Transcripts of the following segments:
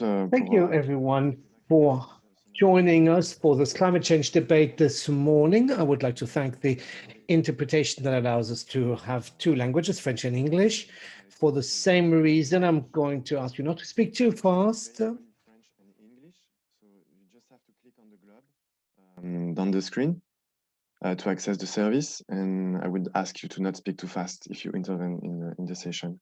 Thank you, everyone, for joining us for this climate change debate this morning. I would like to thank the interpretation that allows us to have two languages, French and English. For the same reason, I'm going to ask you not to speak too fast. So you just have to click on the globe down the screen to access the service, and I would ask you to not speak too fast if you intervene in the session.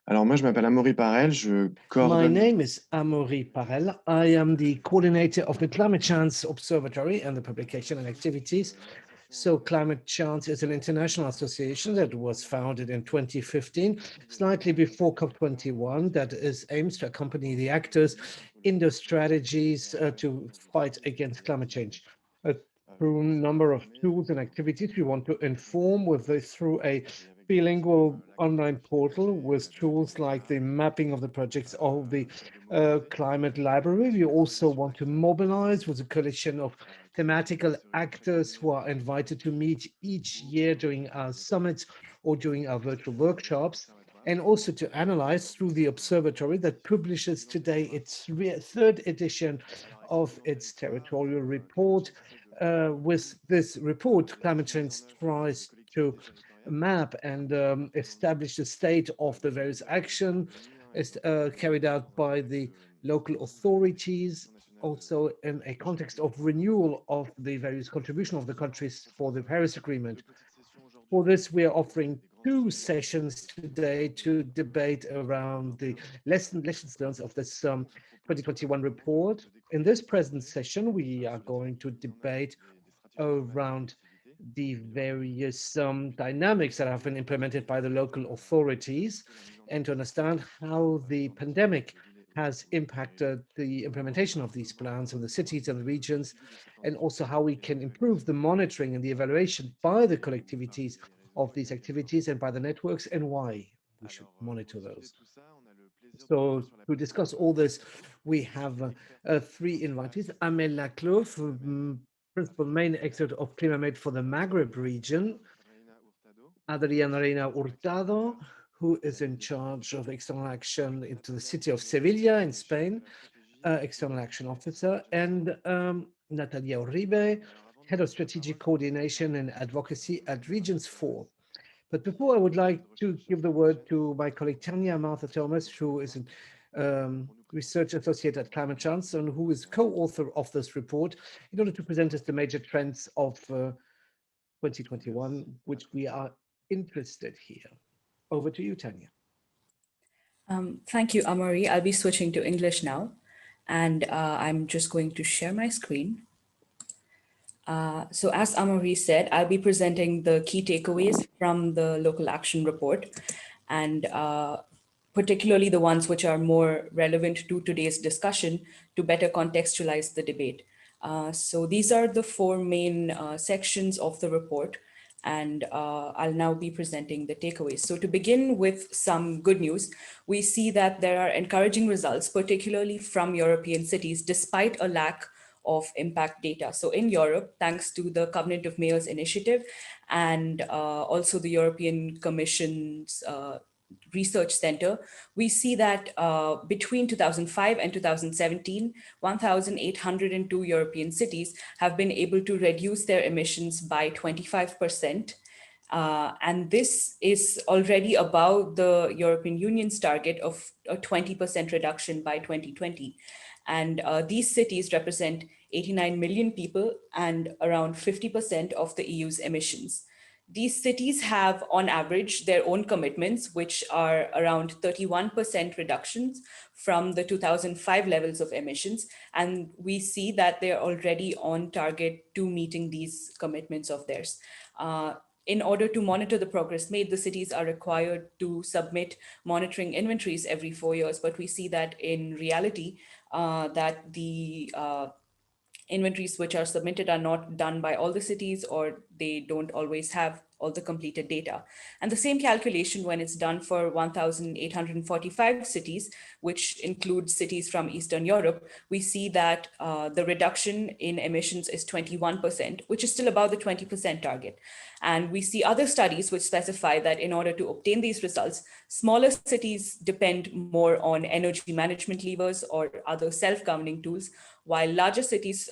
Alors moi, je m'appelle Amaury Parelle, je coordonne... My name is Amaury Parelle. I am the coordinator of the Climate Change Observatory and the publication and activities. So Climate Change is an international association that was founded in 2015, slightly before COP21, that aims to accompany the actors in the strategies to fight against climate change. Through a number of tools and activities, we want to inform through a bilingual online portal with tools like the mapping of the projects of the climate library. We also want to mobilize with a coalition of thematical actors who are invited to meet each year during our summits or during our virtual workshops, and also to analyze through the observatory that publishes today its third edition of its territorial report. With this report, Climate Change tries to map and establish the state of the various action carried out by the local authorities, also in a context of renewal of the various contributions of the countries for the Paris Agreement. For this, we are offering two sessions today to debate around the lessons learned of this 2021 report. In this present session, we are going to debate around the various dynamics that have been implemented by the local authorities and to understand how the pandemic has impacted the implementation of these plans in the cities and the regions, and also how we can improve the monitoring and the evaluation by the collectivities of these activities and by the networks, and why we should monitor those. So to discuss all this, we have three invitees: Amel Makhlouf, principal main expert of Clima-Med for the Maghreb region; Adrián Reina Hurtado, who is in charge of external action into the City of Seville in Spain, external action officer; and Natalia Uribe, head of strategic coordination and advocacy at Regions 4. But before, I would like to give the word to my colleague Tanya Martha Thomas, who is a research associate at Climate Change and who is co-author of this report, in order to present us the major trends of 2021, which we are interested here. Over to you, Tanya. Thank you, Amaury. I'll be switching to English now, and I'm just going to share my screen. So as Amaury said, I'll be presenting the key takeaways from the local action report, and particularly the ones which are more relevant to today's discussion to better contextualize the debate. So these are the four main sections of the report, and I'll now be presenting the takeaways. So to begin with some good news, we see that there are encouraging results, particularly from European cities, despite a lack of impact data. So in Europe, thanks to the Covenant of Mayors initiative and also the European Commission's Research Center, we see that between 2005 and 2017, 1,802 European cities have been able to reduce their emissions by 25%. And this is already above the European Union's target of a 20% reduction by 2020. And these cities represent 89 million people and around 50% of the EU's emissions. These cities have, on average, their own commitments, which are around 31% reductions from the 2005 levels of emissions. And we see that they're already on target to meeting these commitments of theirs. In order to monitor the progress made, the cities are required to submit monitoring inventories every 4 years. But we see that in reality, that the inventories which are submitted are not done by all the cities, or they don't always have all the completed data. And the same calculation, when it's done for 1,845 cities, which includes cities from Eastern Europe, we see that the reduction in emissions is 21%, which is still above the 20% target. And we see other studies which specify that in order to obtain these results, smaller cities depend more on energy management levers or other self-governing tools, while larger cities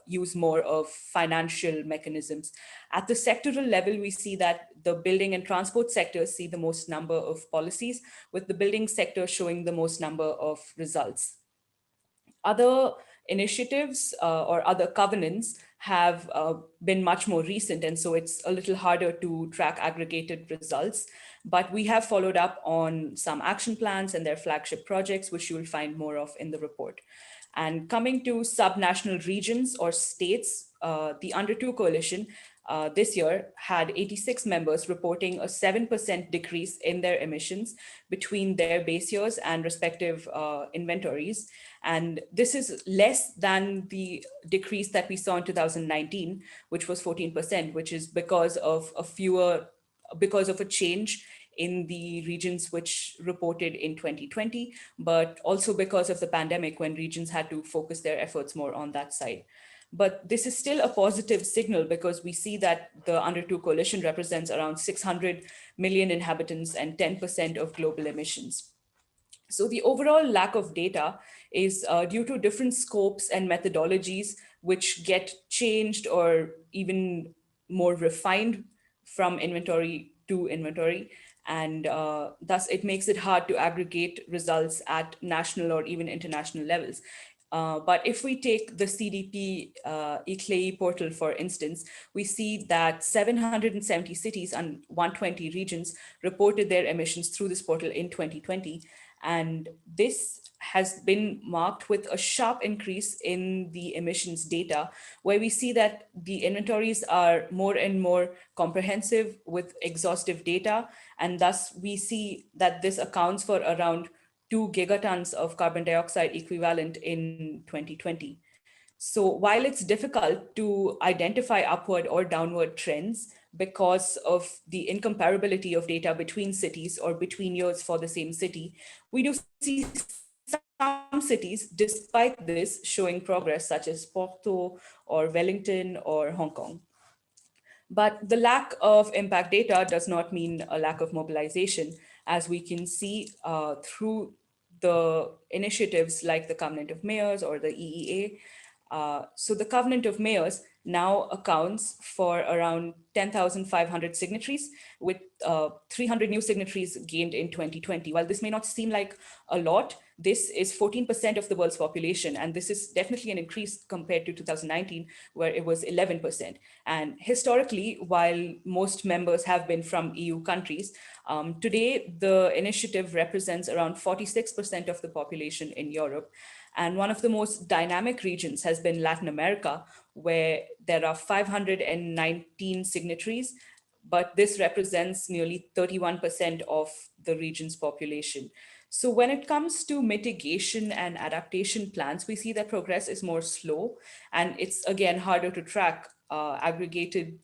use more of financial mechanisms. At the sectoral level, we see that the building and transport sectors see the most number of policies, with the building sector showing the most number of results. Other initiatives or other covenants have been much more recent, and so it's a little harder to track aggregated results. But we have followed up on some action plans and their flagship projects, which you will find more of in the report. And coming to subnational regions or states, the Under 2 coalition this year had 86 members reporting a 7% decrease in their emissions between their base years and respective inventories. And this is less than the decrease that we saw in 2019, which was 14%, which is because of a change in the regions which reported in 2020, but also because of the pandemic when regions had to focus their efforts more on that side. But this is still a positive signal because we see that the Under 2 coalition represents around 600 million inhabitants and 10% of global emissions. So the overall lack of data is due to different scopes and methodologies which get changed or even more refined from inventory to inventory. And thus it makes it hard to aggregate results at national or even international levels. But if we take the CDP ICLEI portal, for instance, we see that 770 cities and 120 regions reported their emissions through this portal in 2020. And this has been marked with a sharp increase in the emissions data, where we see that the inventories are more and more comprehensive with exhaustive data. And thus we see that this accounts for around 2 gigatons of carbon dioxide equivalent in 2020. So while it's difficult to identify upward or downward trends because of the incomparability of data between cities or between years for the same city, we do see some cities, despite this, showing progress, such as Porto or Wellington or Hong Kong. But the lack of impact data does not mean a lack of mobilization, as we can see through the initiatives like the Covenant of Mayors or the EEA. So the Covenant of Mayors now accounts for around 10,500 signatories, with 300 new signatories gained in 2020. While this may not seem like a lot, this is 14% of the world's population. And this is definitely an increase compared to 2019, where it was 11%. And historically, while most members have been from EU countries, today the initiative represents around 46% of the population in Europe. And one of the most dynamic regions has been Latin America, where there are 519 signatories, but this represents nearly 31% of the region's population. So when it comes to mitigation and adaptation plans, we see that progress is more slow, and it's again harder to track aggregated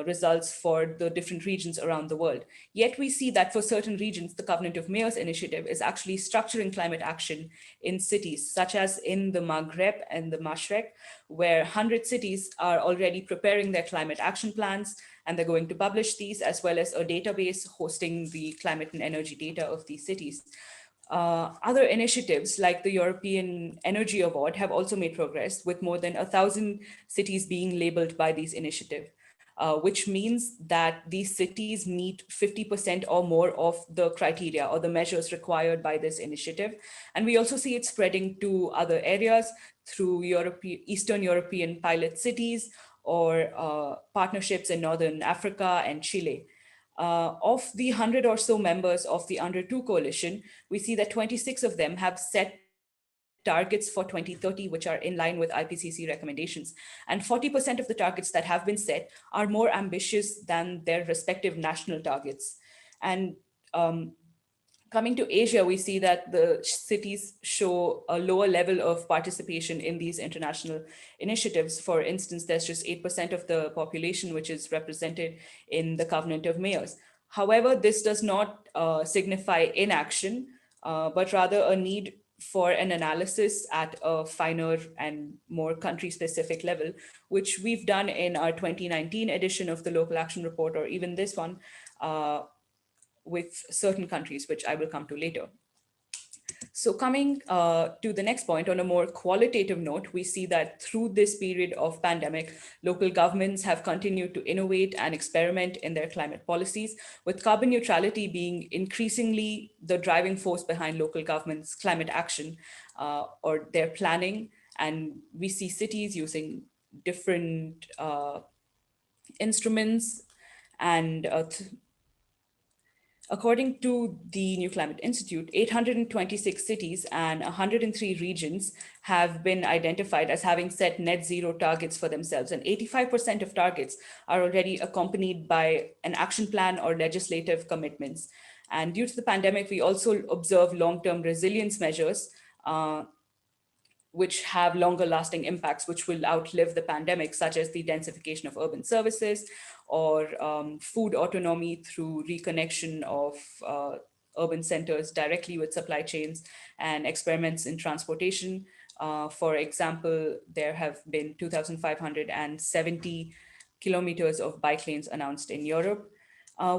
results for the different regions around the world. Yet we see that for certain regions, the Covenant of Mayors initiative is actually structuring climate action in cities, such as in the Maghreb and the Maghreb, where 100 cities are already preparing their climate action plans, and they're going to publish these, as well as a database hosting the climate and energy data of these cities. Other initiatives like the European Energy Award have also made progress, with more than 1,000 cities being labeled by these initiatives. Which means that these cities meet 50% or more of the criteria or the measures required by this initiative. And we also see it spreading to other areas through Eastern European pilot cities or partnerships in Northern Africa and Chile. Of the 100 or so members of the Under 2 coalition, we see that 26 of them have set targets for 2030, which are in line with IPCC recommendations. And 40% of the targets that have been set are more ambitious than their respective national targets. And coming to Asia, we see that the cities show a lower level of participation in these international initiatives. For instance, there's just 8% of the population which is represented in the Covenant of Mayors. However, this does not signify inaction. but rather a need for an analysis at a finer and more country-specific level, which we've done in our 2019 edition of the Local Action Report, or even this one, with certain countries, which I will come to later. So coming to the next point, on a more qualitative note, we see that through this period of pandemic, local governments have continued to innovate and experiment in their climate policies, with carbon neutrality being increasingly the driving force behind local governments' climate action or their planning. And we see cities using different instruments and according to the New Climate Institute, 826 cities and 103 regions have been identified as having set net zero targets for themselves. And 85% of targets are already accompanied by an action plan or legislative commitments. And due to the pandemic, we also observe long-term resilience measures which have longer lasting impacts, which will outlive the pandemic, such as the densification of urban services or food autonomy through reconnection of urban centers directly with supply chains and experiments in transportation. For example, there have been 2,570 kilometers of bike lanes announced in Europe.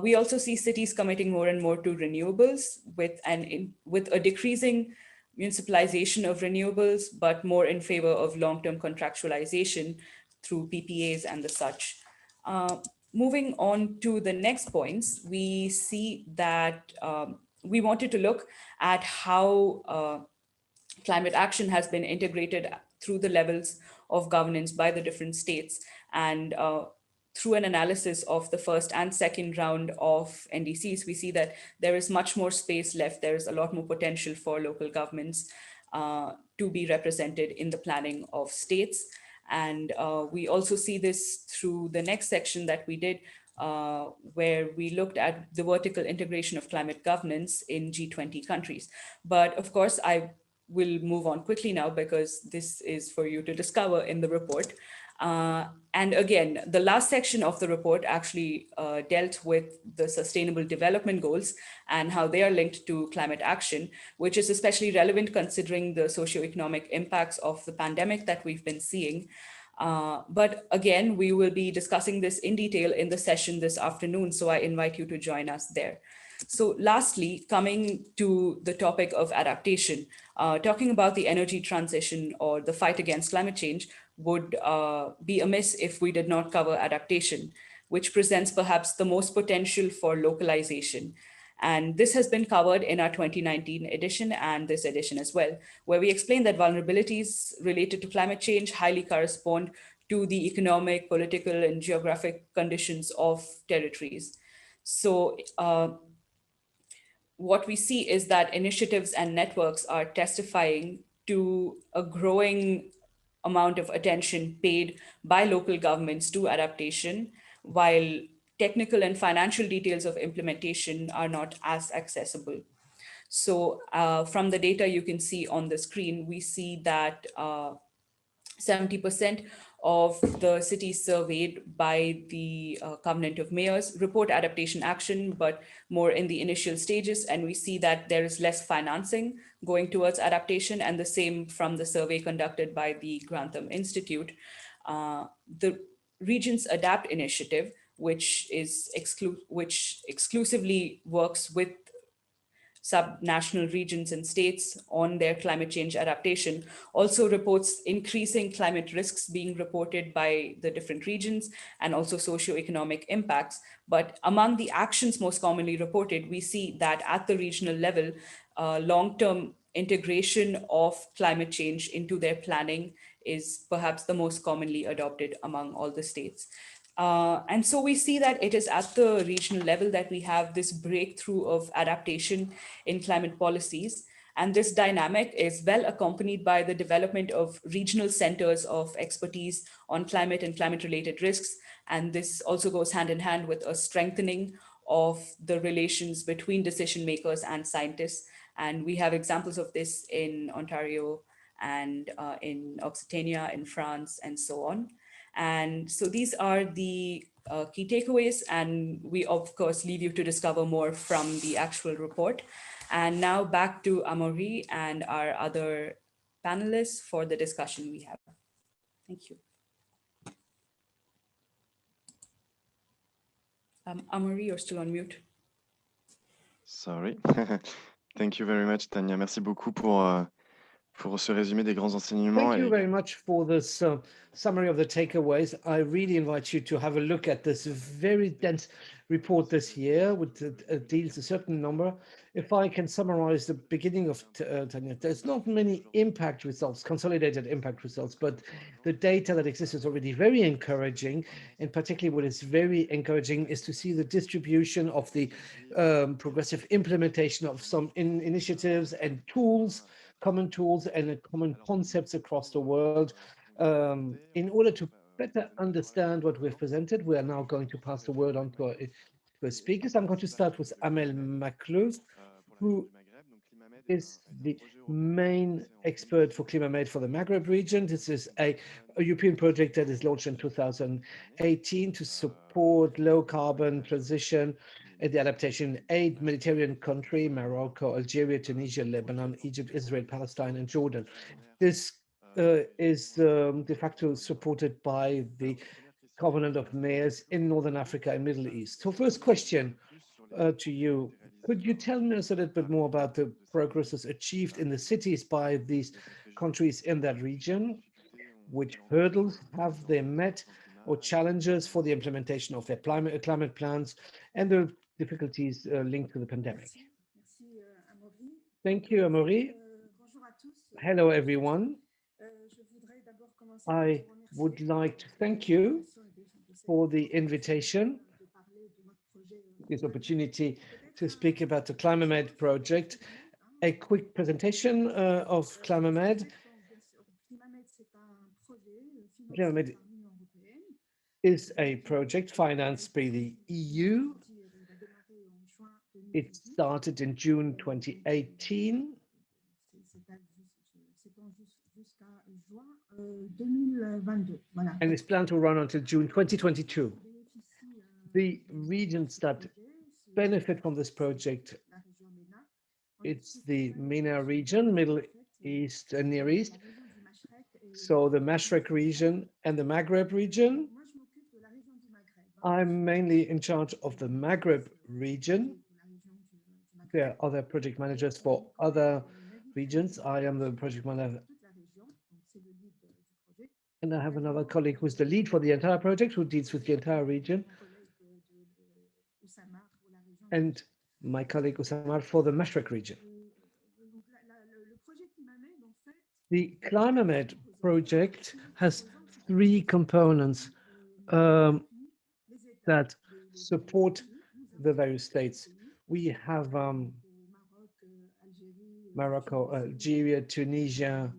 We also see cities committing more and more to renewables with a decreasing municipalization of renewables, but more in favor of long-term contractualization through PPAs and the such. Moving on to the next points, we see that we wanted to look at how climate action has been integrated through the levels of governance by the different states, and through an analysis of the first and second round of NDCs, we see that there is much more space left. There is a lot more potential for local governments to be represented in the planning of states. And we also see this through the next section that we did, where we looked at the vertical integration of climate governance in G20 countries. But of course, I will move on quickly now because this is for you to discover in the report. And again, the last section of the report actually dealt with the Sustainable Development Goals and how they are linked to climate action, which is especially relevant considering the socioeconomic impacts of the pandemic that we've been seeing. But again, we will be discussing this in detail in the session this afternoon, so I invite you to join us there. So lastly, coming to the topic of adaptation, talking about the energy transition or the fight against climate change would be amiss if we did not cover adaptation, which presents perhaps the most potential for localization. And this has been covered in our 2019 edition and this edition as well, where we explain that vulnerabilities related to climate change highly correspond to the economic, political, and geographic conditions of territories. So what we see is that initiatives and networks are testifying to a growing amount of attention paid by local governments to adaptation, while technical and financial details of implementation are not as accessible. So from the data you can see on the screen, we see that 70% of the cities surveyed by the Covenant of Mayors report adaptation action, but more in the initial stages. And we see that there is less financing going towards adaptation, and the same from the survey conducted by the Grantham Institute. The Regions Adapt initiative, which exclusively works with subnational regions and states on their climate change adaptation, also reports increasing climate risks being reported by the different regions and also socioeconomic impacts. But among the actions most commonly reported, we see that at the regional level, long-term integration of climate change into their planning is perhaps the most commonly adopted among all the states. And so we see that it is at the regional level that we have this breakthrough of adaptation in climate policies. And this dynamic is well accompanied by the development of regional centers of expertise on climate and climate-related risks. And this also goes hand in hand with a strengthening of the relations between decision makers and scientists. And we have examples of this in Ontario and in Occitania, in France, and so on. And so these are the key takeaways, and we of course leave you to discover more from the actual report. And now back to Amaury and our other panelists for the discussion we have. Thank you. Amaury, you're still on mute. Sorry. Thank you very much, Tania. Merci beaucoup pour ce résumé des grands enseignements. Thank you very much for this summary of the takeaways. I really invite you to have a look at this very dense report this year, which deals a certain number. If I can summarize the beginning of Tanya, there's not many impact results, consolidated impact results, but the data that exists is already very encouraging. And particularly what is very encouraging is to see the distribution of the progressive implementation of some initiatives and tools, common tools and common concepts across the world. In order to better understand what we've presented, we are now going to pass the word on to our speakers. I'm going to start with Amel Makhlouf, who is the main expert for Clima-Med for the Maghreb region. This is a European project that is launched in 2018 to support low carbon transition and the adaptation in 8 Mediterranean countries: Morocco, Algeria, Tunisia, Lebanon, Egypt, Israel, Palestine, and Jordan. This is de facto supported by the Covenant of Mayors in Northern Africa and Middle East. So first question to you. Could you tell us a little bit more about the progresses achieved in the cities by these countries in that region? Which hurdles have they met or challenges for the implementation of their climate plans and the difficulties linked to the pandemic? Thank you, Amaury. Hello, everyone. I would like to thank you for the invitation, this opportunity to speak about the Clima-Med project. A quick presentation of Clima-Med. Clima-Med is a project financed by the EU. It started in June 2018. And it's planned to run until June 2022. The regions that benefit from this project, it's the MENA region, Middle East and Near East. So the Mashrek region and the Maghreb region. I'm mainly in charge of the Maghreb region. There are other project managers for other regions. I am the project manager. And I have another colleague who's the lead for the entire project, who deals with the entire region. And my colleague Oussama for the Mashrek region. The Clima-Med project has 3 components that support the various states. We have Morocco, Algeria, Tunisia,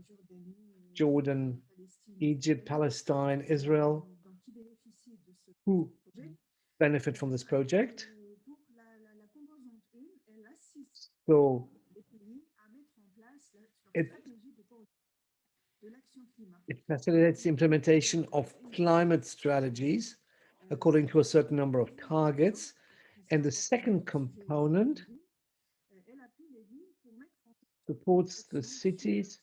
Jordan, Egypt, Palestine, Israel, who benefit from this project. So it facilitates the implementation of climate strategies according to a certain number of targets. And the second component supports the cities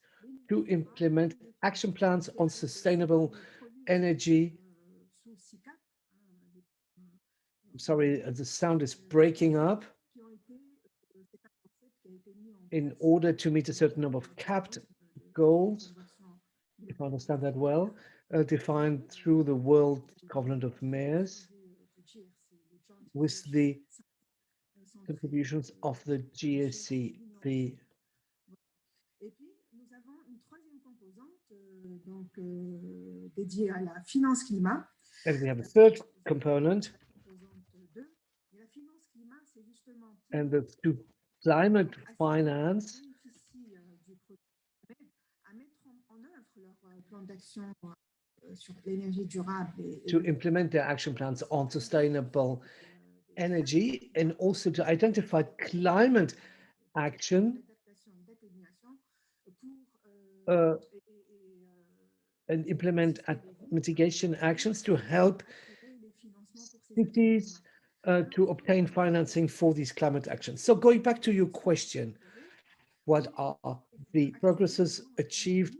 to implement action plans on sustainable energy. I'm sorry, the sound is breaking up. In order to meet a certain number of capped goals, if I understand that well, defined through the World Covenant of Mayors, with the contributions of the GSC. And we have a third component, and that's to climate finance to implement their action plans on sustainable energy, and also to identify climate action and implement mitigation actions to help cities to obtain financing for these climate actions. So going back to your question, what are the progresses achieved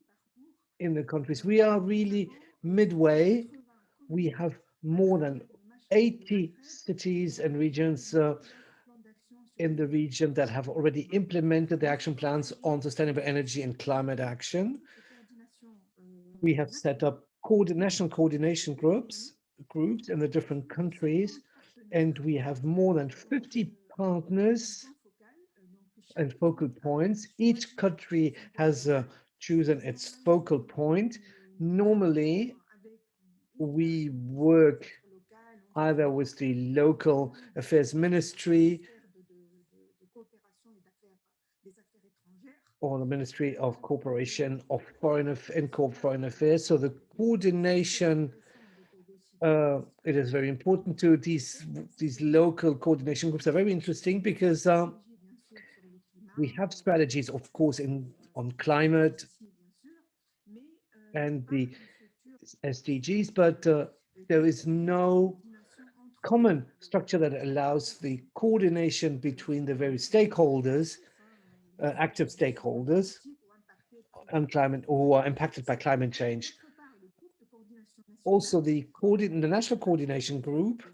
in the countries? We are really midway. We have more than 80 cities and regions in the region that have already implemented the action plans on sustainable energy and climate action. We have set up national coordination groups in the different countries, and we have more than 50 partners and focal points. Each country has chosen its focal point. Normally, we work either with the local affairs ministry or the Ministry of Cooperation of Foreign Affairs. So the coordination, it is very important to these local coordination groups are very interesting because we have strategies, of course, on climate and the SDGs, but there is no common structure that allows the coordination between the various stakeholders, active stakeholders, and climate who are impacted by climate change. Also, the national coordination group,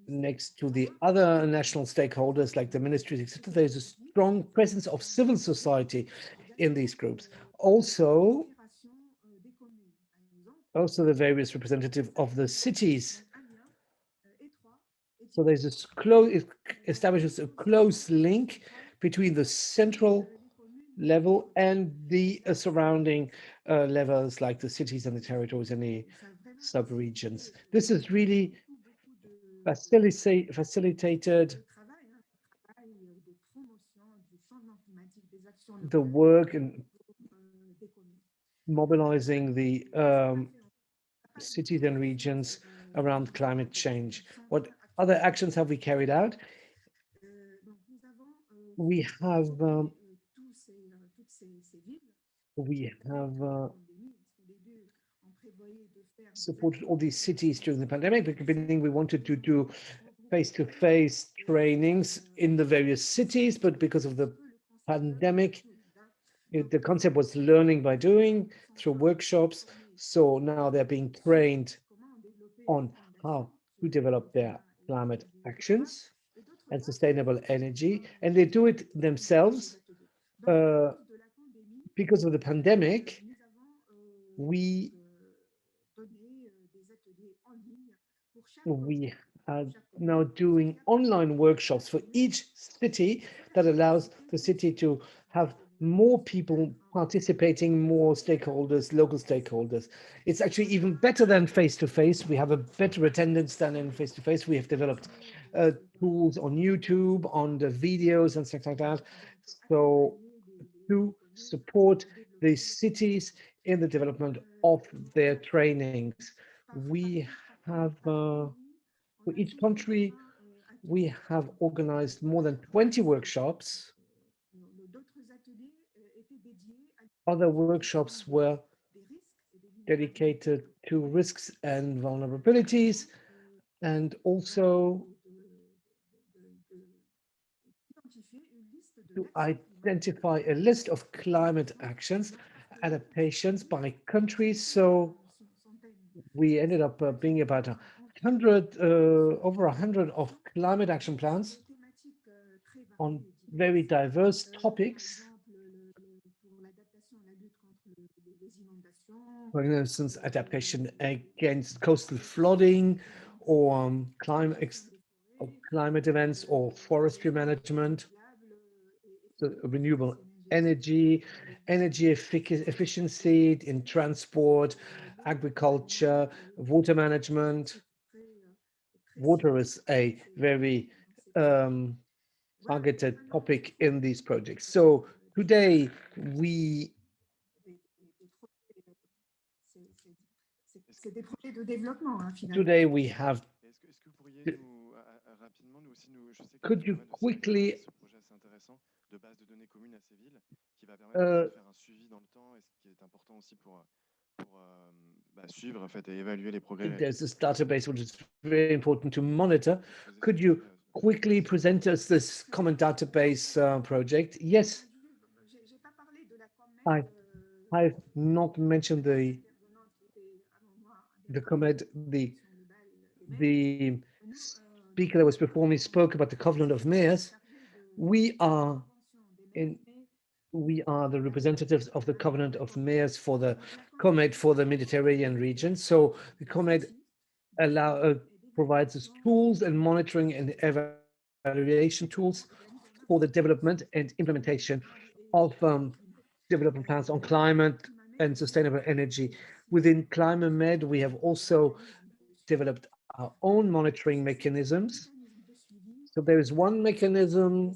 next to the other national stakeholders like the ministries, etc., there is a strong presence of civil society in these groups. Also the various representatives of the cities. So there's it establishes a close link between the central level and the surrounding levels like the cities and the territories and the sub-regions. This is really facilitated the work in mobilizing the cities and regions around climate change. What other actions have we carried out? We have supported all these cities during the pandemic. At the beginning, we wanted to do face-to-face trainings in the various cities, but because of the pandemic, the concept was learning by doing through workshops. So now they're being trained on how to develop their climate actions and sustainable energy, and they do it themselves. Because of the pandemic, we are now doing online workshops for each city that allows the city to have more people participating, more stakeholders, local stakeholders. It's actually even better than face-to-face. We have a better attendance than in face-to-face. We have developed tools on YouTube, on the videos and stuff like that. So to support the cities in the development of their trainings. We have, for each country, we have organized more than 20 workshops. Other workshops were dedicated to risks and vulnerabilities, and also to identify a list of climate actions, adaptations by countries. So we ended up being about 100, over 100 of climate action plans on very diverse topics. For instance, adaptation against coastal flooding, or climate events, or forestry management, so renewable energy efficiency in transport, agriculture, water management. Water is a very targeted topic in these projects. So today we have. Could you quickly suivre en fait, et évaluer les progrès. There's this database which is very important to monitor. Could you quickly present us this common database project? Yes. I've not mentioned the Clima-Med. The speaker that was before me spoke about the Covenant of Mayors. We are the representatives of the Covenant of Mayors for the Clima-Med for the Mediterranean region. So the Clima-Med provides us tools and monitoring and evaluation tools for the development and implementation of development plans on climate and sustainable energy. Within Clima-Med, we have also developed our own monitoring mechanisms. So there is one mechanism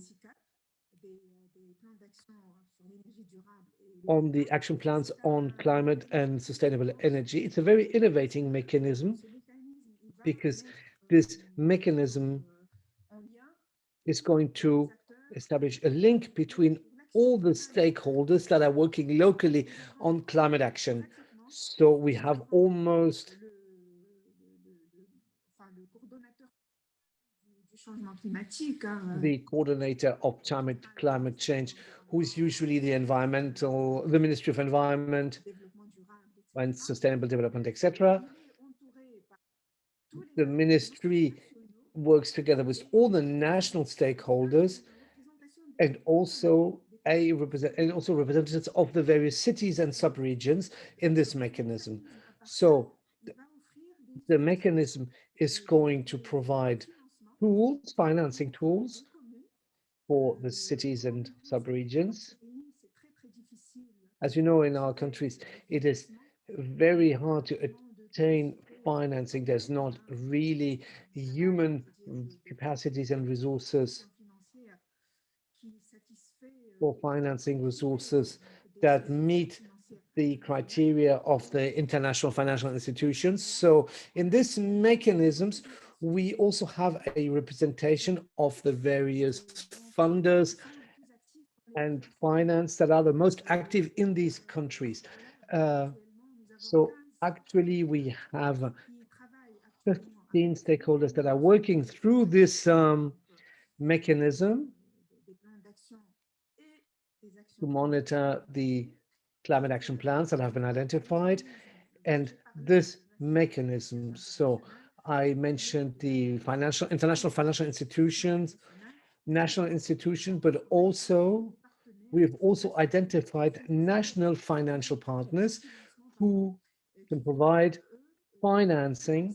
on the action plans on climate and sustainable energy. It's a very innovating mechanism because this mechanism is going to establish a link between all the stakeholders that are working locally on climate action. So we have almost the coordinator of climate change, who is usually the Ministry of Environment and Sustainable Development, etc. The ministry works together with all the national stakeholders and also representatives of the various cities and sub-regions in this mechanism. So the mechanism is going to provide tools, financing tools for the cities and sub-regions. As you know, in our countries, it is very hard to attain financing. There's not really human capacities and resources for financing resources that meet the criteria of the international financial institutions. So in this mechanisms, we also have a representation of the various funders and finance that are the most active in these countries. So actually, we have 15 stakeholders that are working through this mechanism to monitor the climate action plans that have been identified. And this mechanism, so I mentioned the international financial institutions, national institutions, but also we've also identified national financial partners who can provide financing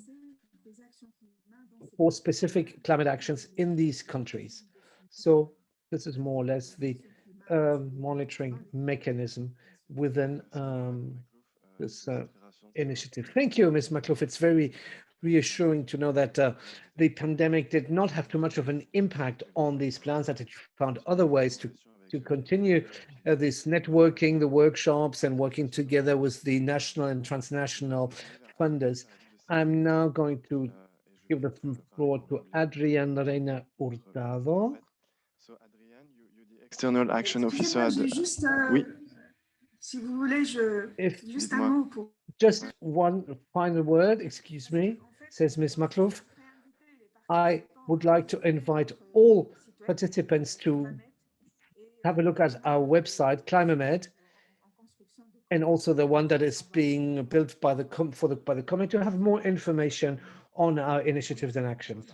for specific climate actions in these countries. So this is more or less the monitoring mechanism within this initiative. Thank you, Ms. Makhlouf. It's very reassuring to know that the pandemic did not have too much of an impact on these plans, that it found other ways to continue this networking, the workshops, and working together with the national and transnational funders. I'm now going to give the floor to Adrián Reina Hurtado. So Adrián, you're the External Action Officer at the... Oui. Si vous voulez, juste un mot pour... Just one final word, excuse me, says Ms. Makhlouf. I would like to invite all participants to have a look at our website, Clima-Med, and also the one that is being built by the committee to have more information on our initiatives and actions.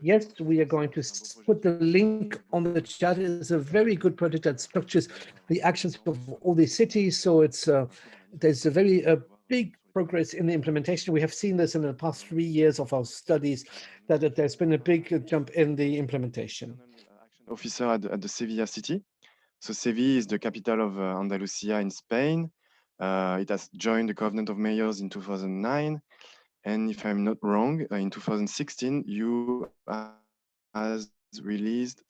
Yes, we are going to put the link on the chat. It's a very good project that structures the actions of all these cities. So it's there's a very big progress in the implementation. We have seen this in the past 3 years of our studies, that there's been a big jump in the implementation. Officer at the Sevilla city. So Seville is the capital of Andalusia in Spain. It has joined the Covenant of Mayors in 2009. And if I'm not wrong, in 2016, you Sevilla has released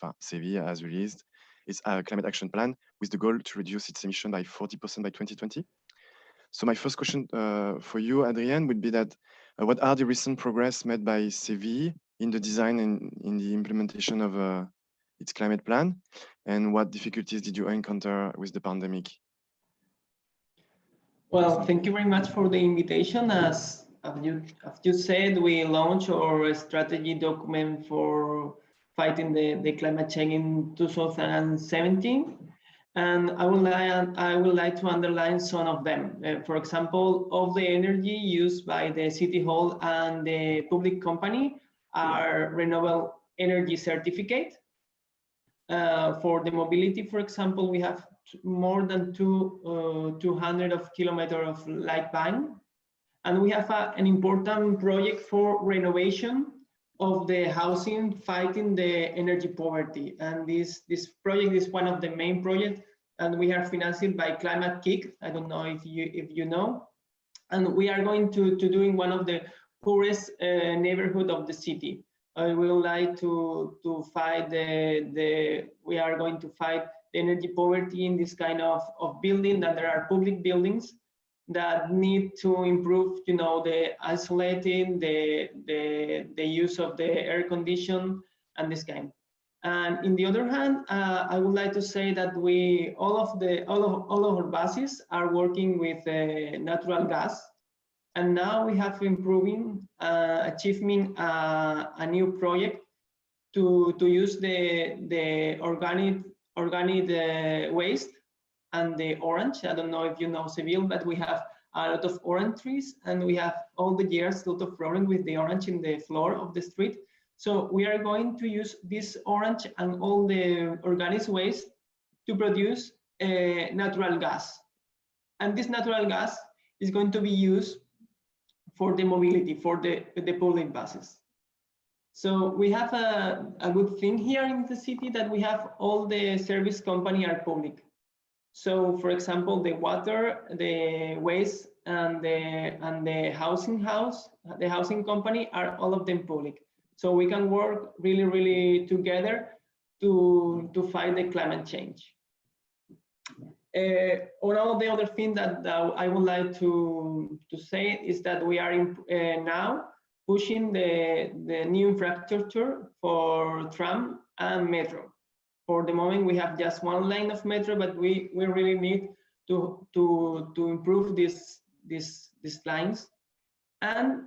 its climate action plan with the goal to reduce its emission by 40% by 2020. So my first question for you, Adrián, would be that what are the recent progress made by Seville in the design and in the implementation of its climate plan? And what difficulties did you encounter with the pandemic? Well, thank you very much for the invitation. As you said, we launched our strategy document for fighting the climate change in 2017. And I would like to underline some of them. For example, all the energy used by the city hall and the public company are renewable energy certificate. For the mobility, for example, we have more than 200 of kilometers of light band. And we have an important project for renovation of the housing, fighting the energy poverty. And this project is one of the main projects, and we are financed by Climate Kick. I don't know if you know. And we are going to do in one of the poorest neighborhood of the city. I would like to fight we are going to fight the energy poverty in this kind of building, that there are public buildings that need to improve, the isolating, the use of the air condition and this kind. And in the other hand, I would like to say that all of our buses are working with natural gas. And now we have achieving a new project to use the organic waste and the orange. I don't know if you know Seville, but we have a lot of orange trees, and we have all the years a lot of problem with the orange in the floor of the street. So we are going to use this orange and all the organic waste to produce natural gas. And this natural gas is going to be used for the mobility, for the public buses. So we have a good thing here in the city, that we have all the service company are public. So for example, the water, the waste, and the housing company are all of them public. So we can work really, really together to fight the climate change. One of the other things that I would like to say is that we are now pushing the new infrastructure for tram and metro. For the moment, we have just one line of metro, but we really need to improve these lines. And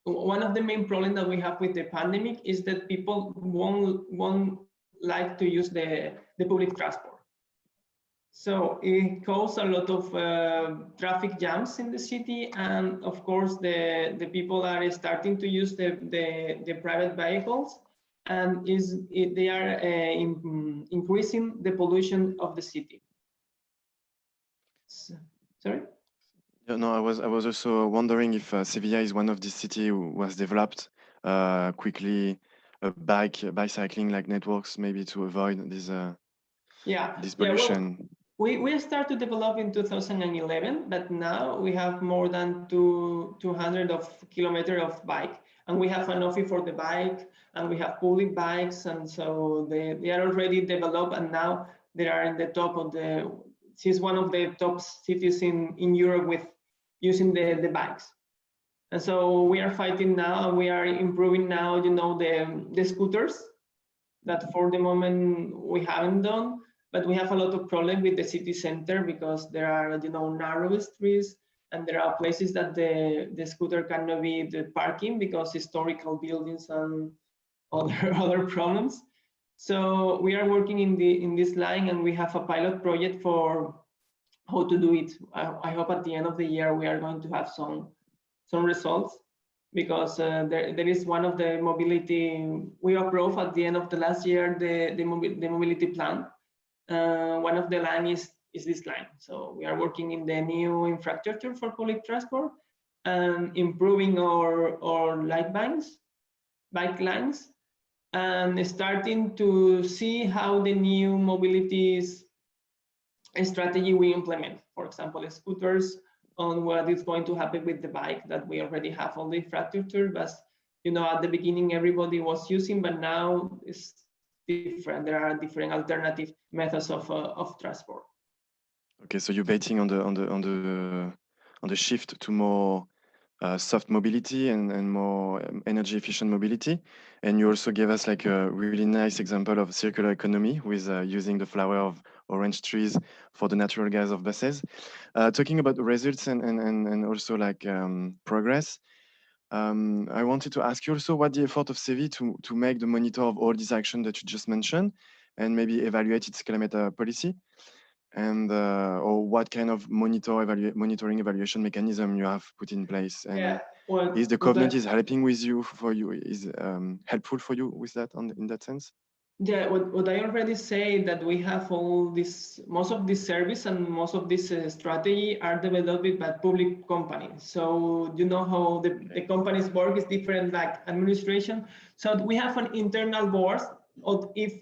one of the main problems that we have with the pandemic is that people won't like to use the public transport. So it causes a lot of traffic jams in the city, and of course the people are starting to use the private vehicles, and they are increasing the pollution of the city. Sorry? No, I was also wondering if Sevilla is one of the cities who was developed quickly bicycling like networks, maybe to avoid this pollution. Well, we started to develop in 2011, but now we have more than 200 of kilometers of bike, and we have an office for the bike, and we have public bikes, and so they are already developed, and now they are in the top of she's one of the top cities in Europe with using the bikes. And so we are fighting now, and we are improving now, the scooters that for the moment we haven't done, but we have a lot of problem with the city center because there are, narrow streets, and there are places that the scooter cannot be the parking because historical buildings and other problems. So we are working in this line, and we have a pilot project for how to do it. I hope at the end of the year we are going to have some results, because there is one of the mobility we approved at the end of the last year, the mobility plan. One of the line is this line. So we are working in the new infrastructure for public transport and improving our bike lines, and starting to see how the new mobility strategy we implement. For example, scooters, on what is going to happen with the bike, that we already have all the infrastructure, but at the beginning everybody was using, but now it's different. There are different alternative methods of transport. Okay, so you're betting on the shift to more soft mobility and more energy efficient mobility. And you also gave us like a really nice example of circular economy with using the flower of orange trees for the natural gas of buses. Talking about results and also like progress, I wanted to ask you also what the effort of Seville to make the monitor of all these actions that you just mentioned and maybe evaluate its climate policy, and or what kind of monitoring evaluation mechanism you have put in place, and Yeah, well, is the covenant is helping with you for you, is helpful for you with that in that sense? Yeah, what I already say that we have all this, most of this service and most of this strategy are developed by public companies. So you know how the companies work is different, like administration. So we have an internal board of if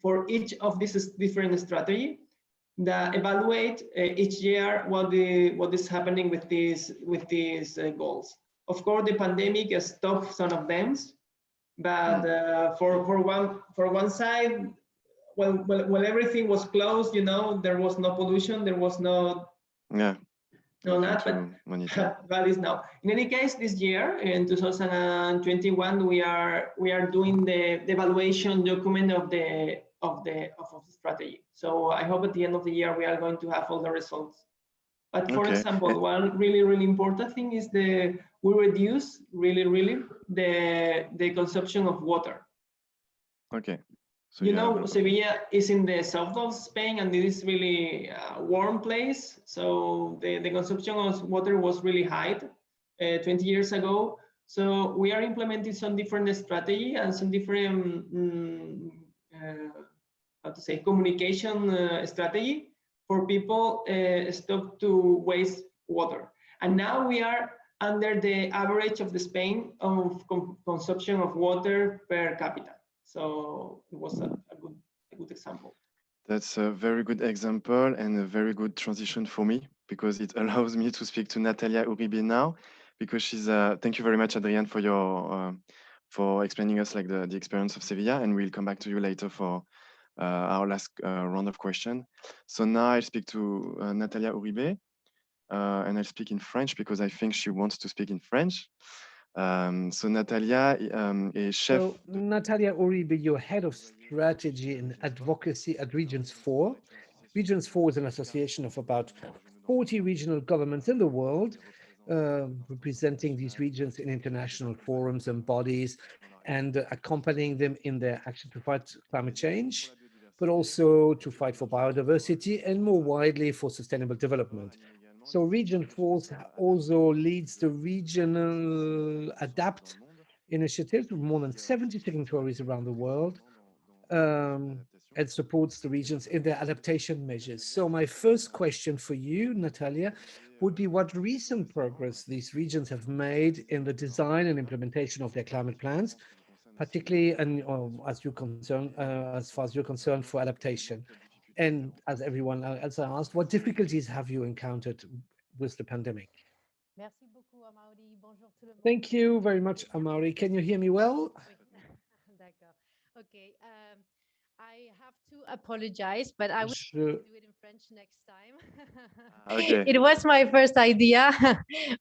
for each of these different strategy that evaluate each year what is happening with these goals. Of course, the pandemic has stopped some of them. But for one side, when everything was closed, you know, there was no pollution, there was no that, but is now. In any case, this year in 2021, we are doing the evaluation document of the strategy. So I hope at the end of the year we are going to have all the results. But for example, one really important thing is we reduce really the consumption of water. Okay. So you know, Sevilla is in the south of Spain, and it is really a warm place. So the consumption of water was really high 20 years ago. So we are implementing some different strategy and some different how to say communication strategy for people stop to waste water. And now we are under the average of the Spain of consumption of water per capita. So it was a good example. That's a very good example and a very good transition for me, because it allows me to speak to Natalia Uribe now, because she's thank you very much, Adrián, for your for explaining us like the experience of Sevilla, and we'll come back to you later for our last round of question. So now I speak to Natalia Uribe, and I'll speak in French because I think she wants to speak in French. So Natalia is chef. So Natalia Uribe, you're head of strategy and advocacy at Regions 4. Regions 4 is an association of about 40 regional governments in the world, representing these regions in international forums and bodies, and accompanying them in their action to fight climate change, but also to fight for biodiversity and more widely for sustainable development. So Region 4 also leads the regional ADAPT initiative with more than 70 signatories around the world, and supports the regions in their adaptation measures. So my first question for you, Natalia, would be what recent progress these regions have made in the design and implementation of their climate plans, particularly as far as you're concerned for adaptation. And as everyone else asked, what difficulties have you encountered with the pandemic? Thank you very much, Amaury. Can you hear me well? Okay. I have to apologize, but I will do it in French next time. Okay. It was my first idea,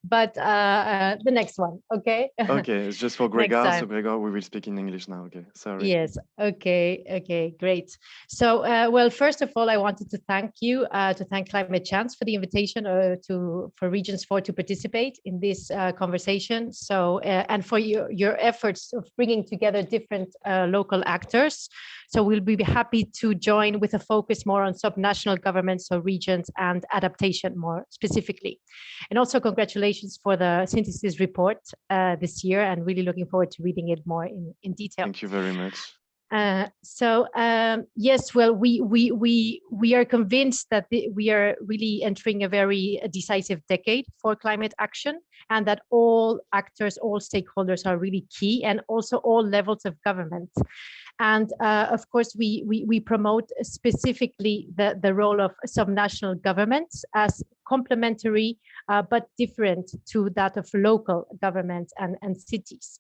but the next one, okay? Okay, it's just for Gregor. So Gregor, we will speak in English now. Okay, sorry. Yes. Okay. Great. So, well, first of all, I wanted to thank you, to thank Climate Chance for the invitation for Regions 4 to participate in this conversation. So, and for your efforts of bringing together different local actors. So we'll be happy to join with a focus more on subnational governments, so regions, and adaptation more specifically. And also congratulations for the synthesis report this year, and really looking forward to reading it more in detail. Thank you very much. Yes, well, we are convinced that we are really entering a very decisive decade for climate action, and that all actors, all stakeholders are really key, and also all levels of government. And of course, we promote specifically the role of subnational governments as complementary but different to that of local governments and cities.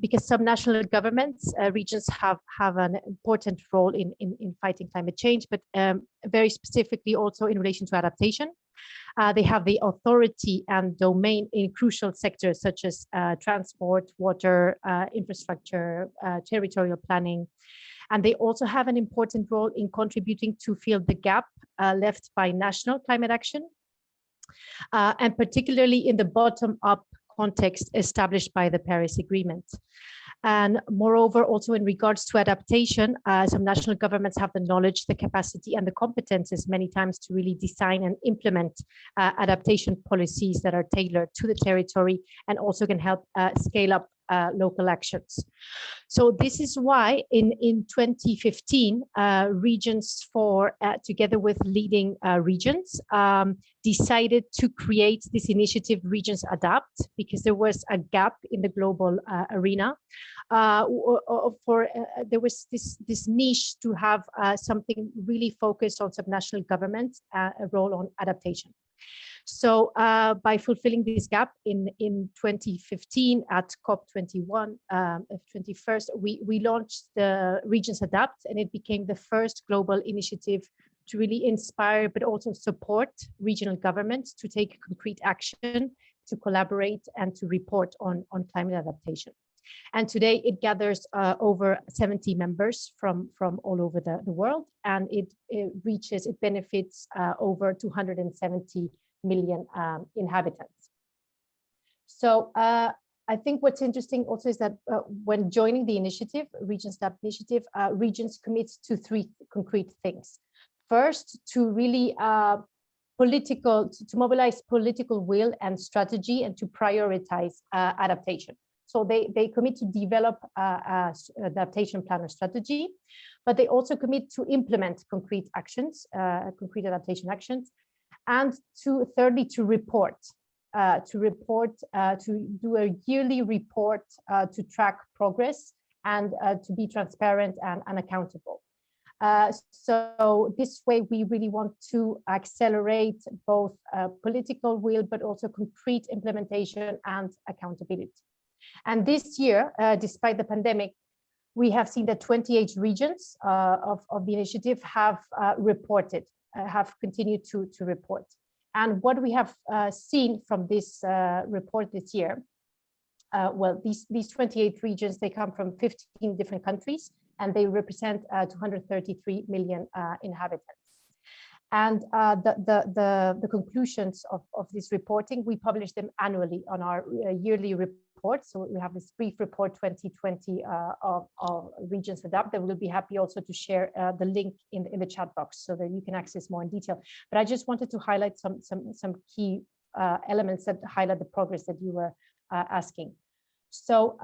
because some national governments, regions have an important role in fighting climate change, but very specifically also in relation to adaptation. They have the authority and domain in crucial sectors such as transport, water, infrastructure, territorial planning. And they also have an important role in contributing to fill the gap left by national climate action, and particularly in the bottom-up context established by the Paris Agreement. And moreover, also in regards to adaptation, some national governments have the knowledge, the capacity, and the competences many times to really design and implement adaptation policies that are tailored to the territory and also can help scale up local actions. So this is why in 2015, Regions 4, together with leading regions, decided to create this initiative, Regions Adapt, because there was a gap in the global arena. There was this niche to have something really focused on subnational governments, a role on adaptation. So by fulfilling this gap in 2015 at COP21, 21st, we launched the Regions Adapt, and it became the first global initiative to really inspire, but also support regional governments to take concrete action, to collaborate, and to report on climate adaptation. And today it gathers over 70 members from all over the world, and it benefits over 270 million inhabitants. So I think what's interesting also is that when joining the initiative, Regions Adapt initiative, regions commit to three concrete things. First, to really to mobilize political will and strategy, and to prioritize adaptation. So they commit to develop an adaptation plan or strategy, but they also commit to implement concrete actions, concrete adaptation actions, and thirdly, to report, to do a yearly report to track progress and to be transparent and accountable. So this way, we really want to accelerate both political will, but also concrete implementation and accountability. And this year, despite the pandemic, we have seen that 28 regions of the initiative have reported, have continued to report. And what we have seen from this report this year, well, these 28 regions, they come from 15 different countries, and they represent 233 million inhabitants. And the conclusions of this reporting, we publish them annually on our yearly report. So we have this brief report 2020 of Regions Adapt that we'll be happy also to share the link in the chat box so that you can access more in detail. But I just wanted to highlight some key elements that highlight the progress that you were asking. So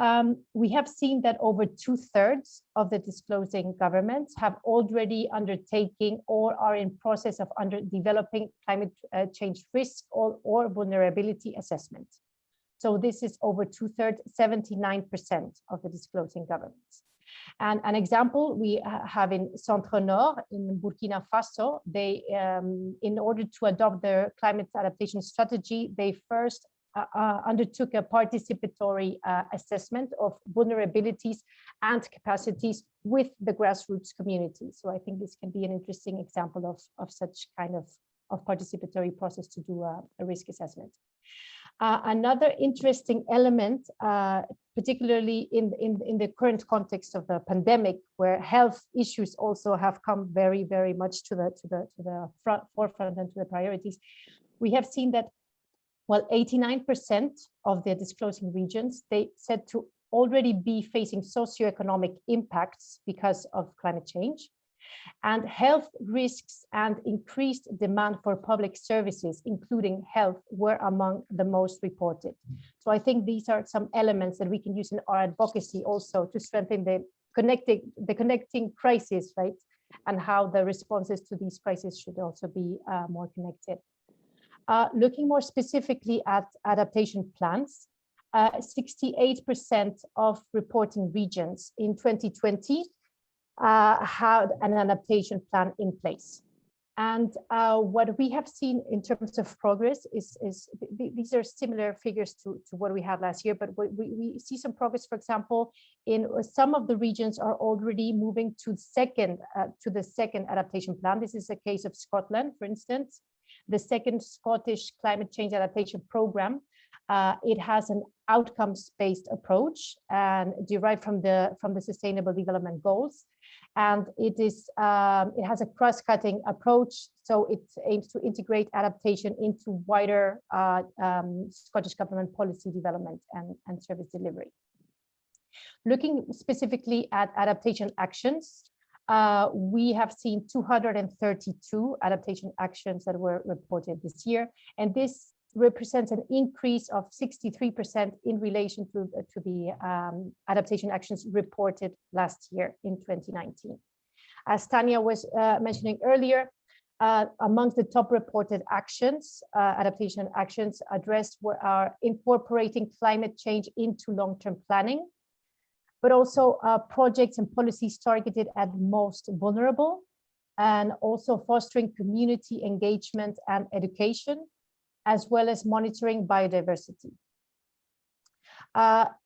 we have seen that over 2/3 of the disclosing governments have already undertaken or are in process of developing climate change risk or vulnerability assessment. So this is over 2/3, 79% of the disclosing governments. And an example we have in Centre Nord in Burkina Faso, they, in order to adopt their climate adaptation strategy, they first undertook a participatory assessment of vulnerabilities and capacities with the grassroots community. So I think this can be an interesting example of such kind of participatory process to do a risk assessment. Another interesting element, particularly in the current context of the pandemic, where health issues also have come very, very much to the forefront and to the priorities, we have seen that, well, 89% of the disclosing regions, they said to already be facing socioeconomic impacts because of climate change, and health risks and increased demand for public services, including health, were among the most reported. So I think these are some elements that we can use in our advocacy also to strengthen the connecting crisis, right? And how the responses to these crises should also be more connected. Looking more specifically at adaptation plans, 68% of reporting regions in 2020 had an adaptation plan in place. 70% of the reporting regions in 2020 had an adaptation plan in place. And 63% of reporting regions in 2020 had an adaptation plan in place. So this is And what we have seen in terms of progress is these are similar figures to what we had last year, but we see some progress. For example, in some of the regions are already moving to the second adaptation plan. This is the case of Scotland, for instance. The second Scottish climate change adaptation program. It has an outcomes-based approach and derived from the Sustainable Development Goals. And it has a cross-cutting approach, so it aims to integrate adaptation into wider Scottish government policy development and service delivery. Looking specifically at adaptation actions, we have seen 232 adaptation actions that were reported this year, and this represents an increase of 63% in relation to the adaptation actions reported last year in 2019. As Tanya was mentioning earlier, amongst the top reported actions, adaptation actions addressed are incorporating climate change into long-term planning, but also projects and policies targeted at most vulnerable, and also fostering community engagement and education, as well as monitoring biodiversity.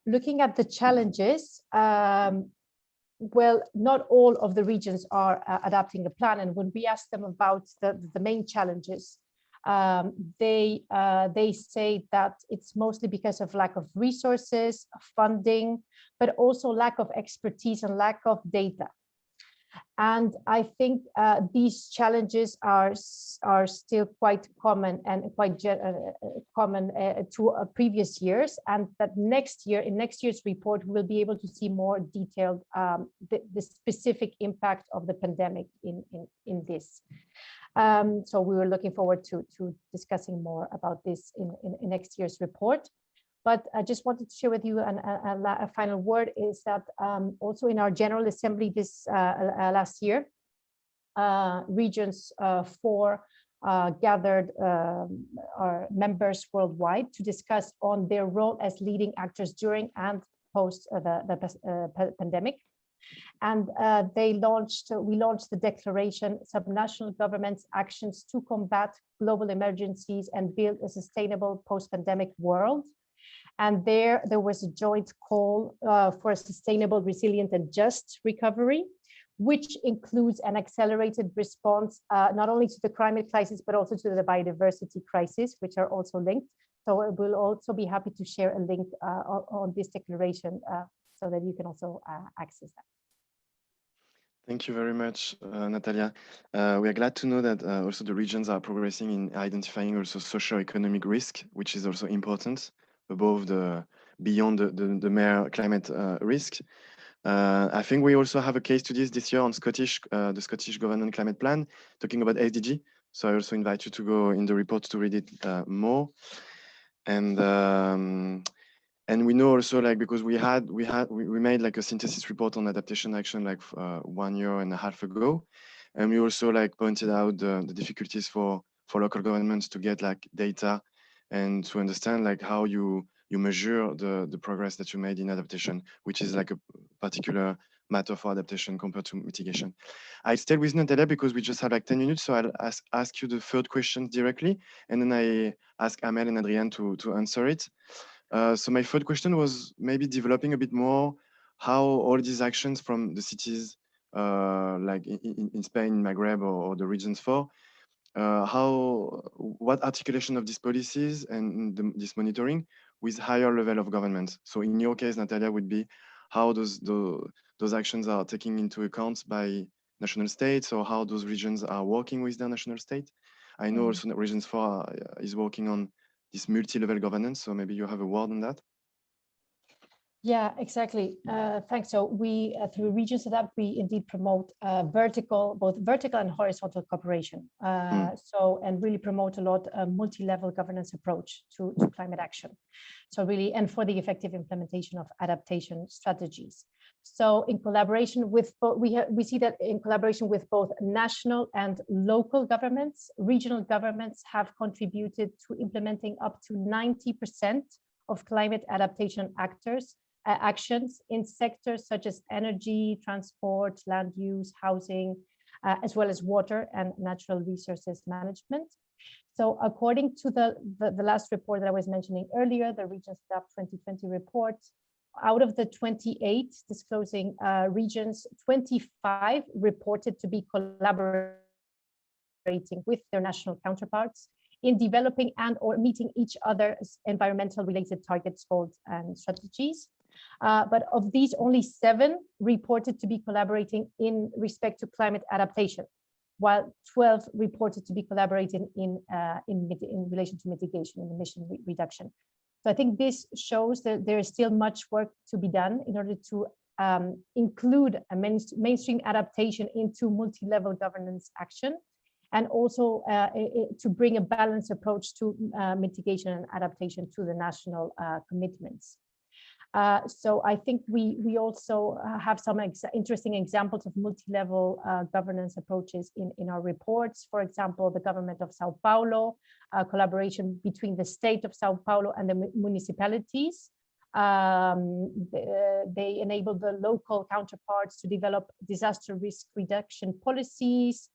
Looking at the challenges, well, not all of the regions are adapting a plan, and when we ask them about the main challenges, they say that it's mostly because of lack of resources, funding, but also lack of expertise and lack of data. And I think these challenges are still quite common and quite common to previous years, and that in next year's report, we'll be able to see more detailed the specific impact of the pandemic in this. So we were looking forward to discussing more about this in next year's report. But I just wanted to share with you a final word is that also in our General Assembly this last year, regions 4 gathered our members worldwide to discuss on their role as leading actors during and post the pandemic. And we launched the declaration, Subnational Governments' Actions to Combat Global Emergencies and Build a Sustainable Post-Pandemic World. And there was a joint call for a sustainable, resilient, and just recovery, which includes an accelerated response, not only to the climate crisis, but also to the biodiversity crisis, which are also linked. So we'll also be happy to share a link on this declaration so that you can also access that. Thank you very much, Natalia. We are glad to know that also the regions are progressing in identifying also socio-economic risk, which is also important beyond the mere climate risk. I think we also have a case studies this year on the Scottish Government Climate Plan, talking about SDG. So I also invite you to go in the report to read it more. And we know also, like, because we made like a synthesis report on adaptation action like 1.5 years ago, and we also like pointed out the difficulties for local governments to get like data and to understand like how you measure the progress that you made in adaptation, which is like a particular matter for adaptation compared to mitigation. I stayed with Natalia because we just had like 10 minutes, so I'll ask you the third question directly, and then I ask Amel and Adrián to answer it. So my third question was maybe developing a bit more how all these actions from the cities, like in Spain, Maghreb, or the regions 4, what articulation of these policies and this monitoring with higher level of government. So in your case, Natalia, would be how those actions are taking into account by national states, or how those regions are working with their national state. I know also that Regions 4 is working on this multi-level governance, so maybe you have a word on that. Yeah, exactly. Thanks. So we, through Regions Adapt, we indeed promote both vertical and horizontal cooperation. So, and really promote a lot a multi-level governance approach to climate action. So really, and for the effective implementation of adaptation strategies. So in collaboration with, we see that in collaboration with both national and local governments, regional governments have contributed to implementing up to 90% of climate adaptation actions in sectors such as energy, transport, land use, housing, as well as water and natural resources management. So according to the last report that I was mentioning earlier, the Regions Adapt 2020 report, out of the 28 disclosing regions, 25 reported to be collaborating with their national counterparts in developing and or meeting each other's environmental related targets, goals, and strategies. But of these, only 7 reported to be collaborating in respect to climate adaptation, while 12 reported to be collaborating in relation to mitigation and emission reduction. So I think this shows that there is still much work to be done in order to include a mainstream adaptation into multi-level governance action, and also to bring a balanced approach to mitigation and adaptation to the national commitments. So I think we also have some interesting examples of multi-level governance approaches in our reports. For example, the government of Sao Paulo, collaboration between the state of Sao Paulo and the municipalities. They enable the local counterparts to develop disaster risk reduction policies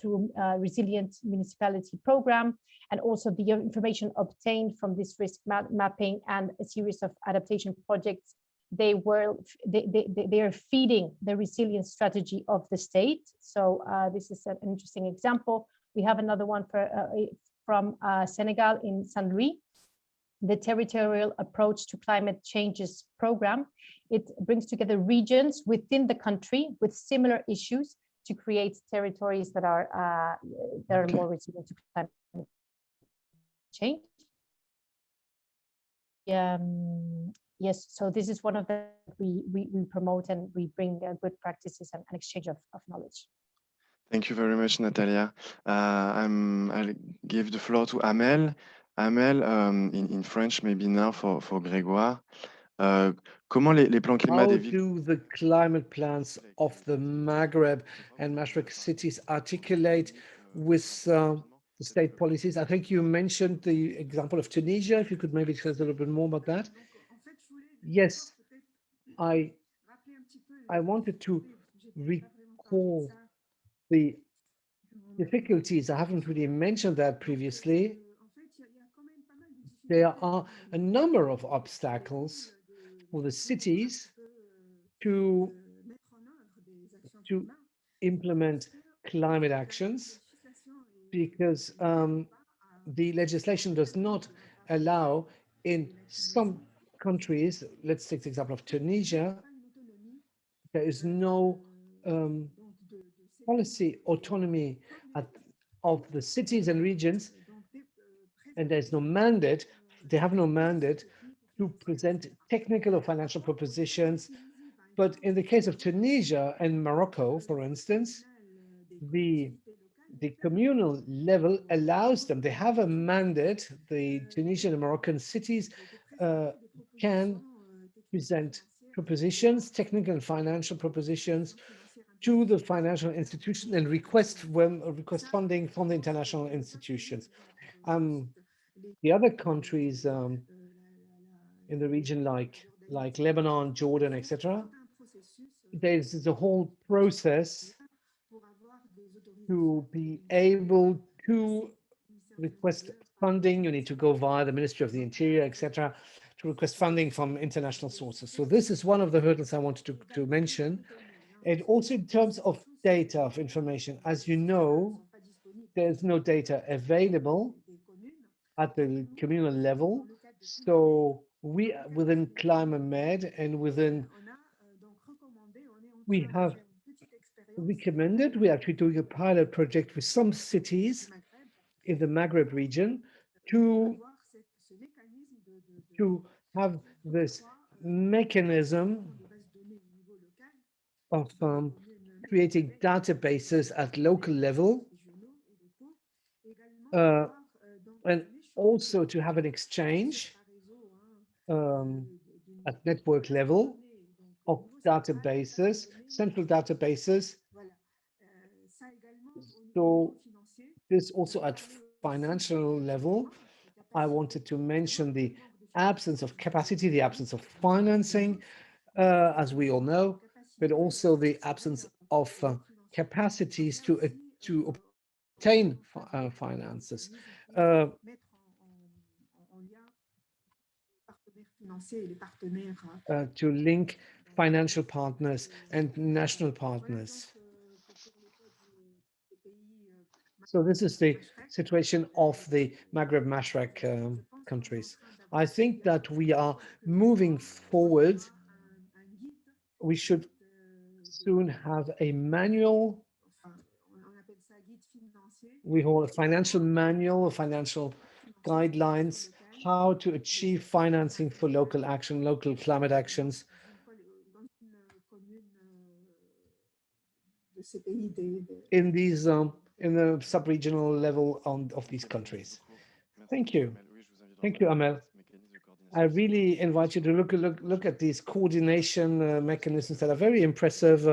through resilient municipality program, and also the information obtained from this risk mapping and a series of adaptation projects. They are feeding the resilience strategy of the state. So this is an interesting example. We have another one from Senegal in Saint Louis, the territorial approach to climate changes program. It brings together regions within the country with similar issues to create territories that are more resilient to climate change. Yes, so this is one of the we promote, and we bring good practices and an exchange of knowledge. Thank you very much, Natalia. I'll give the floor to Amel. Amel, in French, maybe now for Grégoire. Comment les plans climat How des villes... do the climate plans of the Maghreb and Mashreq cities articulate with the state policies? I think you mentioned the example of Tunisia. If you could maybe tell us a little bit more about that. Yes, I wanted to recall the difficulties. I haven't really mentioned that previously. There are a number of obstacles for the cities to implement climate actions, because the legislation does not allow in some countries. Let's take the example of Tunisia. There is no policy autonomy of the cities and regions, and there's no mandate. They have no mandate to present technical or financial propositions. But in the case of Tunisia and Morocco, for instance, the communal level allows them, they have a mandate. The Tunisian and Moroccan cities can present propositions, technical and financial propositions, to the financial institution and request funding from the international institutions. The other countries in the region, like Lebanon, Jordan, etc., there's a whole process to be able to request funding. You need to go via the Ministry of the Interior, etc., to request funding from international sources. So this is one of the hurdles I wanted to mention. And also in terms of data, of information, as you know, there's no data available at the communal level. So we, within Clima-Med and we have recommended, we're actually doing a pilot project with some cities in the Maghreb region to have this mechanism of creating databases at local level, and also to have an exchange at network level of databases, central databases. So this also at financial level. I wanted to mention the absence of capacity, the absence of financing, as we all know, but also the absence of capacities to obtain finances. To link financial partners and national partners. So this is the situation of the Maghreb Mashrek countries. I think that we are moving forward. We should soon have a manual. We call a financial manual, financial guidelines, how to achieve financing for local action, local climate actions. In these, in the sub-regional level of these countries. Thank you. Thank you, Amel. I really invite you to look at these coordination mechanisms that are very impressive.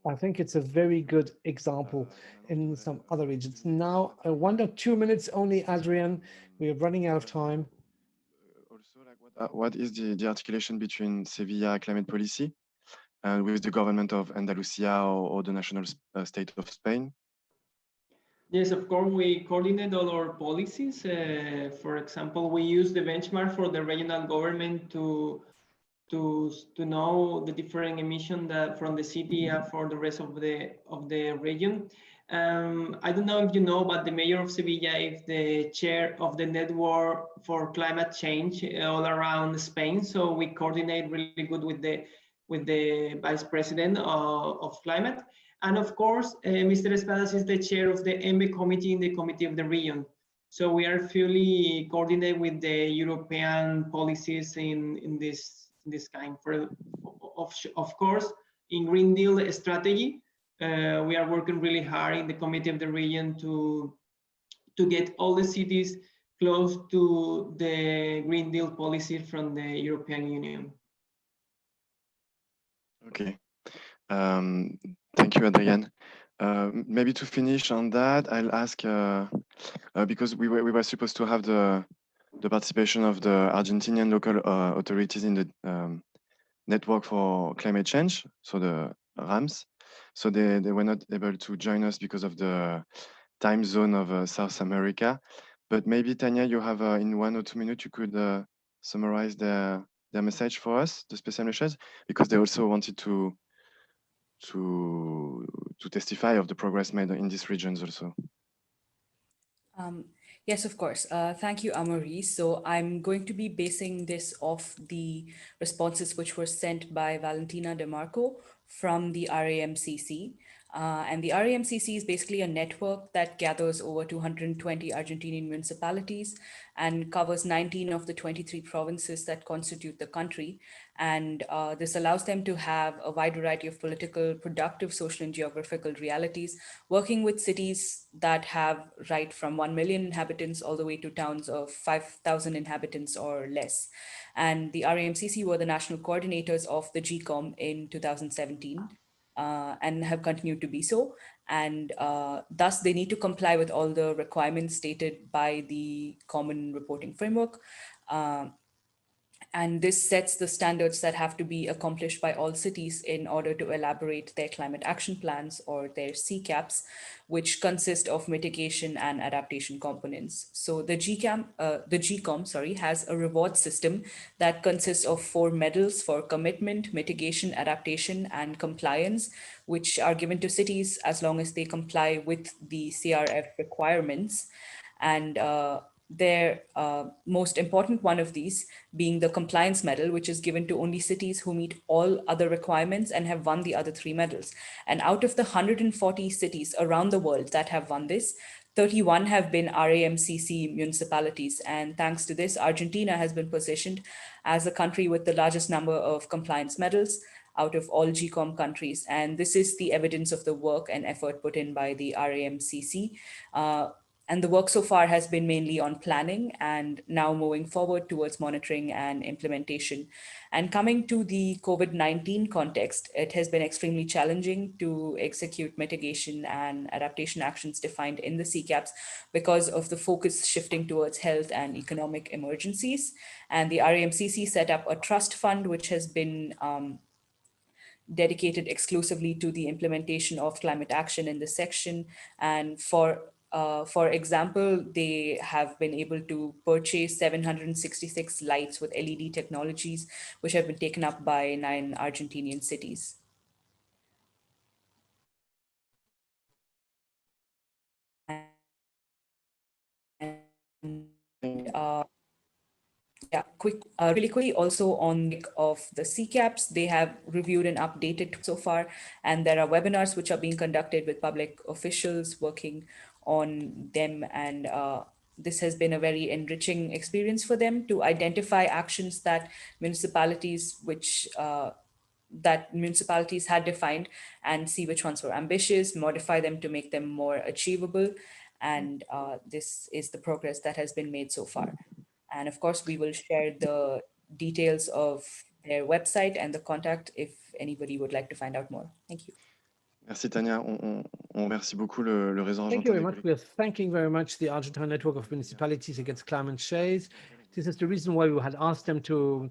I think it's a very good example in some other regions. Now, 1 or 2 minutes only, Adrian. We are running out of time. Also, what is the articulation between Sevilla climate policy and with the government of Andalusia or the national state of Spain? Yes, of course, we coordinate all our policies. For example, we use the benchmark for the regional government to know the different emission that from the city and for the rest of the region. I don't know if you know, but the mayor of Sevilla is the chair of the network for climate change all around Spain. So we coordinate really good with the vice president of climate. And of course, Mr. Espadas is the chair of the ENVE committee in the Committee of the Region. So we are fully coordinated with the European policies in this kind. Of course, in Green Deal strategy, we are working really hard in the Committee of the Region to get all the cities close to the Green Deal policy from the European Union. Okay. Thank you, Adrian. Maybe to finish on that, I'll ask, because we were supposed to have the participation of the Argentinian local authorities in the network for climate change, so the RAMS. So they were not able to join us because of the time zone of South America. But maybe, Tanya, you have in 1 or 2 minutes, you could summarize their message for us, the special messages, because they also wanted to testify of the progress made in these regions also. Yes, of course. Thank you, Amaury. So I'm going to be basing this off the responses which were sent by Valentina De Marco from the RAMCC. And the RAMCC is basically a network that gathers over 220 Argentinian municipalities and covers 19 of the 23 provinces that constitute the country. And this allows them to have a wide variety of political, productive, social, and geographical realities, working with cities that have right from 1 million inhabitants all the way to towns of 5,000 inhabitants or less. And the RAMCC were the national coordinators of the GCOM in 2017. And have continued to be so. And thus they need to comply with all the requirements stated by the Common Reporting Framework. And this sets the standards that have to be accomplished by all cities in order to elaborate their climate action plans or their CCAPs, which consist of mitigation and adaptation components. So the GCOM has a reward system that consists of 4 medals for commitment, mitigation, adaptation, and compliance, which are given to cities as long as they comply with the CRF requirements. And their most important one of these being the compliance medal, which is given to only cities who meet all other requirements and have won the other 3 medals. And out of the 140 cities around the world that have won this, 31 have been RAMCC municipalities. And thanks to this, Argentina has been positioned as a country with the largest number of compliance medals out of all GCOM countries. And this is the evidence of the work and effort put in by the RAMCC. And the work so far has been mainly on planning and now moving forward towards monitoring and implementation. And coming to the COVID-19 context, it has been extremely challenging to execute mitigation and adaptation actions defined in the CCAPs because of the focus shifting towards health and economic emergencies. And the RAMCC set up a trust fund, which has been dedicated exclusively to the implementation of climate action in this section. And for example, they have been able to purchase 766 lights with LED technologies, which have been taken up by 9 Argentinian cities. Yeah, really quickly, also on of the CCAPs, they have reviewed and updated so far, and there are webinars which are being conducted with public officials working on them, and this has been a very enriching experience for them to identify actions that municipalities had defined and see which ones were ambitious, modify them to make them more achievable, and this is the progress that has been made so far. And of course, we will share the details of their website and the contact if anybody would like to find out more. Thank you. Merci Tania, on remercie beaucoup le réseau argentin. Thank you very much. We are thanking very much the Argentine Network of Municipalities Against Climate Change. This is the reason why we had asked them to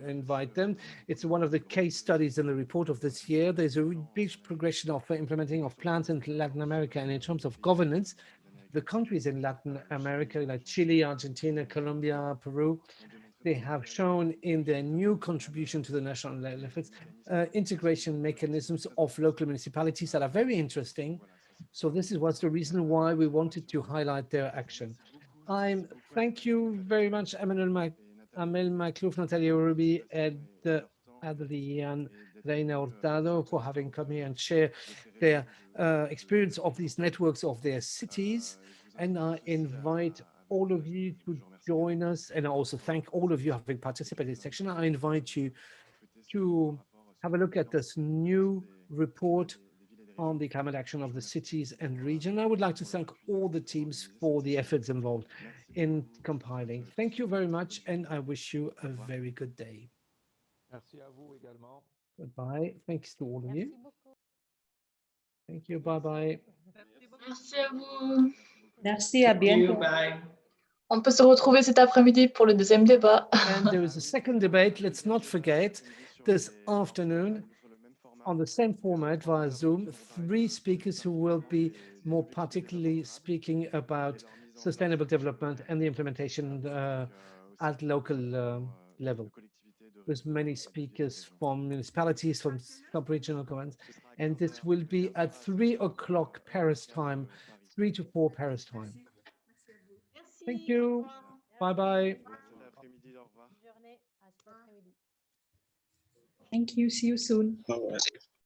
invite them. It's one of the case studies in the report of this year. There's a big progression of implementing of plans in Latin America, and in terms of governance, the countries in Latin America like Chile, Argentina, Colombia, Peru, they have shown in their new contribution to the national level efforts integration mechanisms of local municipalities that are very interesting. So this was the reason why we wanted to highlight their action. Thank you very much, Amel Makhlouf, Natalia, Uribe, and Adrián Reina Hurtado for having come here and share their experience of these networks of their cities. And I invite all of you to join us, and I also thank all of you having participated in this section. I invite you to have a look at this new report on the climate action of the cities and region. I would like to thank all the teams for the efforts involved in compiling. Thank you very much, and I wish you a very good day. Merci à vous également. Goodbye. Thanks to all of you. Thank you. Bye-bye. Merci à vous. Merci, à bientôt. Bye. On peut se retrouver cet après-midi pour le deuxième débat. And there is a second debate. Let's not forget, this afternoon, on the same format via Zoom, 3 speakers who will be more particularly speaking about sustainable development and the implementation at local level. There's many speakers from municipalities, from sub-regional governments, and this will be at 3 o'clock Paris time, 3 to 4 Paris time. Thank you. Bye-bye. Thank you. See you soon.